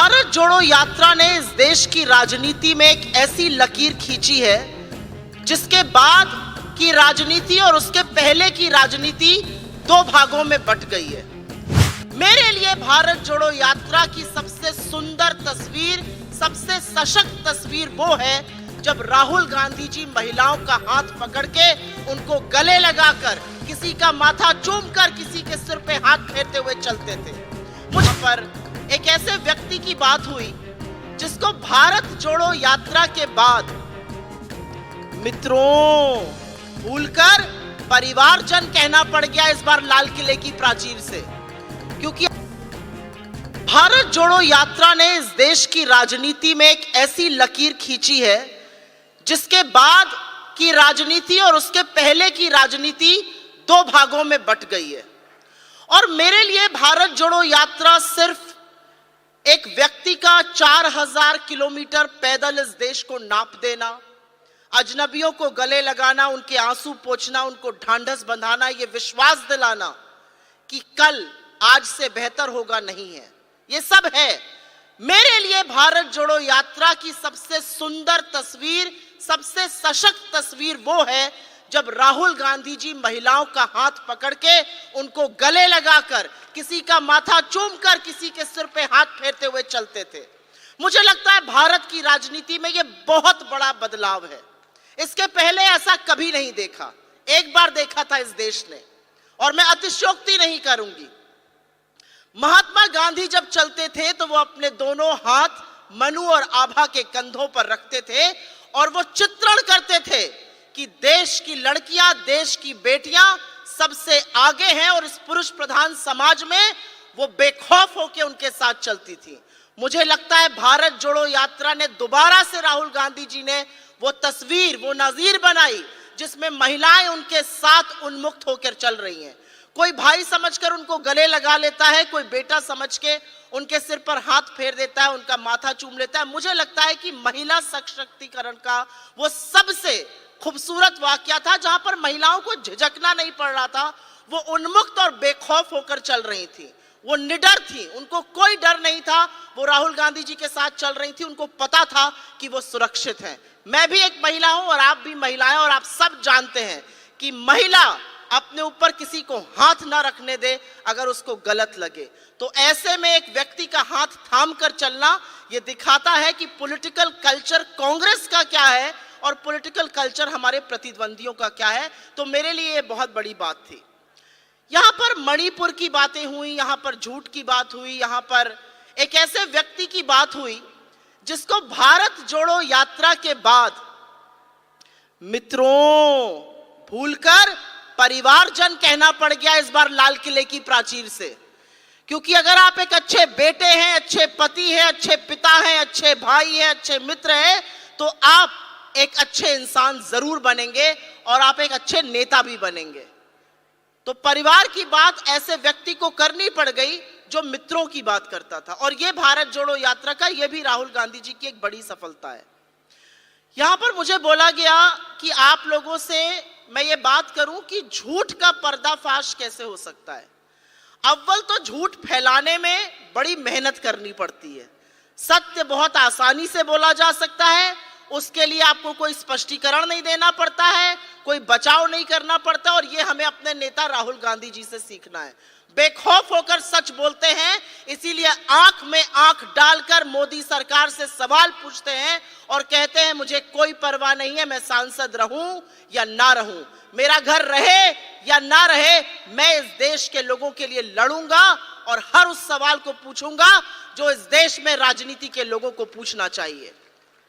भारत जोड़ो यात्रा ने इस देश की राजनीति में एक ऐसी लकीर खींची है जिसके बाद की राजनीति और उसके पहले की राजनीति दो भागों में बट गई है। मेरे लिए भारत जोड़ो यात्रा की सबसे सुंदर तस्वीर, सबसे सशक्त तस्वीर वो है जब राहुल गांधी जी महिलाओं का हाथ पकड़ के उनको गले लगाकर, किसी का माथा चूमकर, किसी के सिर पे हाथ फेरते हुए चलते थे। मुझ पर एक ऐसे व्यक्ति की बात हुई जिसको भारत जोड़ो यात्रा के बाद मित्रों भूलकर परिवारजन कहना पड़ गया इस बार लाल किले की प्राचीर से, क्योंकि भारत जोड़ो यात्रा ने इस देश की राजनीति में एक ऐसी लकीर खींची है जिसके बाद की राजनीति और उसके पहले की राजनीति दो भागों में बट गई है। और मेरे लिए भारत जोड़ो यात्रा सिर्फ एक व्यक्ति का 4000 किलोमीटर पैदल इस देश को नाप देना, अजनबियों को गले लगाना, उनके आंसू पोंछना, उनको ढांढस बंधाना, ये विश्वास दिलाना कि कल आज से बेहतर होगा नहीं है। ये सब है। मेरे लिए भारत जोड़ो यात्रा की सबसे सुंदर तस्वीर, सबसे सशक्त तस्वीर वो है जब राहुल गांधी जी महिलाओं का हाथ पकड़ के उनको गले लगाकर, किसी का माथा चूमकर, किसी के सिर पे हाथ फेरते हुए चलते थे। मुझे लगता है भारत की राजनीति में यह बहुत बड़ा बदलाव है। इसके पहले ऐसा कभी नहीं देखा। एक बार देखा था इस देश ने, और मैं अतिशयोक्ति नहीं करूंगी। महात्मा गांधी जब चलते थे तो वो अपने दोनों हाथ मनु और आभा के कंधों पर रखते थे और वो चित्रण करते थे कि देश की लड़कियां, देश की बेटियां सबसे आगे हैं और इस पुरुष प्रधान समाज में वो बेखौफ होकर उनके साथ चलती थी। मुझे लगता है भारत जोड़ो यात्रा ने दोबारा से राहुल गांधी जी ने वो तस्वीर, वो नजीर बनाई जिसमें महिलाएं उनके साथ उन्मुक्त होकर चल रही हैं। कोई भाई समझकर उनको गले लगा लेता है, कोई बेटा समझ के उनके सिर पर हाथ फेर देता है, उनका माथा चूम लेता है। मुझे लगता है कि महिला सशक्तिकरण का वो सबसे खूबसूरत वाकया था जहां पर महिलाओं को झिझकना नहीं पड़ रहा था। वो उन्मुक्त और बेखौफ होकर चल रही थी, वो निडर थी, उनको कोई डर नहीं था। वो राहुल गांधी जी के साथ चल रही थी, उनको पता था कि वो सुरक्षित हैं। मैं भी एक महिला हूं और आप भी महिलाएं, और आप सब जानते हैं कि महिला अपने ऊपर किसी को हाथ ना रखने दे अगर उसको गलत लगे। तो ऐसे में एक व्यक्ति का हाथ थाम कर चलना यह दिखाता है कि पॉलिटिकल कल्चर कांग्रेस का क्या है और पॉलिटिकल कल्चर हमारे प्रतिद्वंदियों का क्या है। तो मेरे लिए यह बहुत बड़ी बात थी। यहां पर मणिपुर की बातें हुई, यहां पर झूठ की बात हुई, यहां पर एक ऐसे व्यक्ति की बात हुई जिसको भारत जोड़ो यात्रा के बाद मित्रों भूलकर परिवारजन कहना पड़ गया इस बार लाल किले की प्राचीर से। क्योंकि अगर आप एक अच्छे बेटे हैं, अच्छे पति हैं, अच्छे पिता हैं, अच्छे भाई हैं, अच्छे मित्र हैं, तो आप एक अच्छे इंसान जरूर बनेंगे और आप एक अच्छे नेता भी बनेंगे। तो परिवार की बात ऐसे व्यक्ति को करनी पड़ गई जो मित्रों की बात करता था। और यह भारत जोड़ो यात्रा का, यह भी राहुल गांधी जी की एक बड़ी सफलता है। यहां पर मुझे बोला गया कि आप लोगों से मैं ये बात करूं कि झूठ का पर्दाफाश कैसे हो सकता है। अव्वल तो झूठ फैलाने में बड़ी मेहनत करनी पड़ती है। सत्य बहुत आसानी से बोला जा सकता है, उसके लिए आपको कोई स्पष्टीकरण नहीं देना पड़ता है, कोई बचाव नहीं करना पड़ता। और ये हमें अपने नेता राहुल गांधी जी से सीखना है। बेखौफ होकर सच बोलते हैं, इसीलिए आंख में आंख डालकर मोदी सरकार से सवाल पूछते हैं और कहते हैं मुझे कोई परवाह नहीं है, मैं सांसद रहूं या ना रहूं, मेरा घर रहे या ना रहे, मैं इस देश के लोगों के लिए लड़ूंगा और हर उस सवाल को पूछूंगा जो इस देश में राजनीति के लोगों को पूछना चाहिए।